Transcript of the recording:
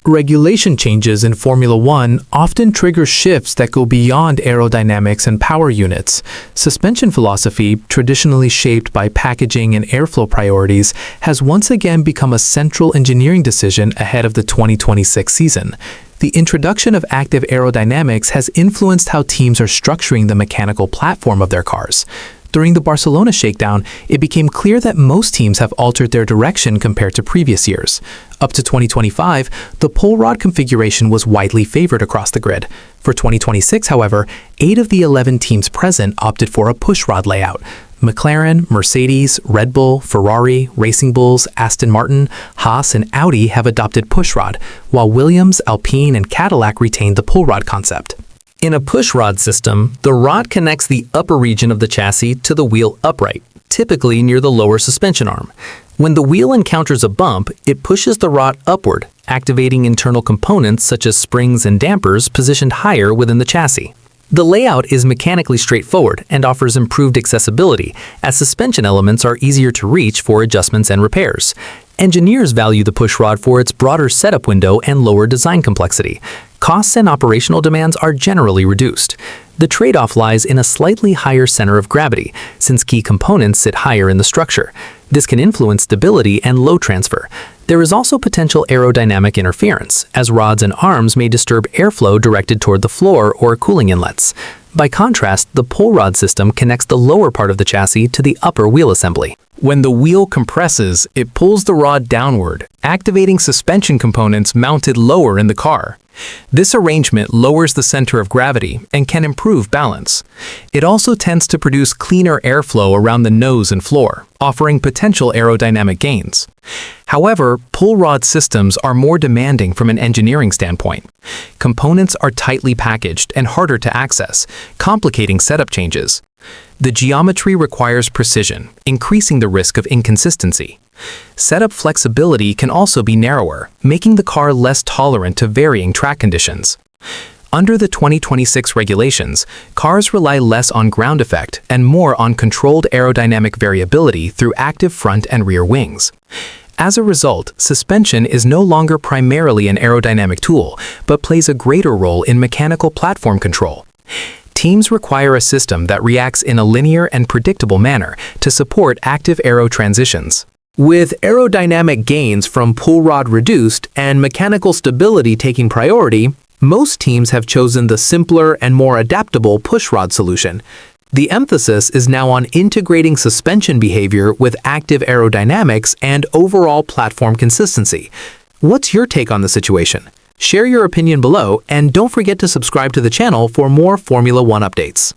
Regulation changes in Formula One often trigger shifts that go beyond aerodynamics and power units. Suspension philosophy, traditionally shaped by packaging and airflow priorities, has once again become a central engineering decision ahead of the 2026 season. The introduction of active aerodynamics has influenced how teams are structuring the mechanical platform of their cars. During the Barcelona shakedown, it became clear that most teams have altered their direction compared to previous years. Up to 2025, the pull rod configuration was widely favored across the grid. For 2026, however, 8 of the 11 teams present opted for a push rod layout. McLaren, Mercedes, Red Bull, Ferrari, Racing Bulls, Aston Martin, Haas, and Audi have adopted push rod, while Williams, Alpine, and Cadillac retained the pull rod concept. In a push rod system, the rod connects the upper region of the chassis to the wheel upright, typically near the lower suspension arm. When the wheel encounters a bump, it pushes the rod upward, activating internal components such as springs and dampers positioned higher within the chassis. The layout is mechanically straightforward and offers improved accessibility, as suspension elements are easier to reach for adjustments and repairs. Engineers value the push rod for its broader setup window and lower design complexity. Costs and operational demands are generally reduced. The trade-off lies in a slightly higher center of gravity, since key components sit higher in the structure. This can influence stability and load transfer. There is also potential aerodynamic interference, as rods and arms may disturb airflow directed toward the floor or cooling inlets. By contrast, the pull rod system connects the lower part of the chassis to the upper wheel assembly. When the wheel compresses, it pulls the rod downward, activating suspension components mounted lower in the car. This arrangement lowers the center of gravity and can improve balance. It also tends to produce cleaner airflow around the nose and floor, offering potential aerodynamic gains. However, pull rod systems are more demanding from an engineering standpoint. Components are tightly packaged and harder to access, complicating setup changes. The geometry requires precision, increasing the risk of inconsistency. Setup flexibility can also be narrower, making the car less tolerant to varying track conditions. Under the 2026 regulations, cars rely less on ground effect and more on controlled aerodynamic variability through active front and rear wings. As a result, suspension is no longer primarily an aerodynamic tool, but plays a greater role in mechanical platform control. Teams require a system that reacts in a linear and predictable manner to support active aero transitions. With aerodynamic gains from pull rod reduced and mechanical stability taking priority, most teams have chosen the simpler and more adaptable push rod solution. The emphasis is now on integrating suspension behavior with active aerodynamics and overall platform consistency. What's your take on the situation? Share your opinion below, and don't forget to subscribe to the channel for more Formula One updates.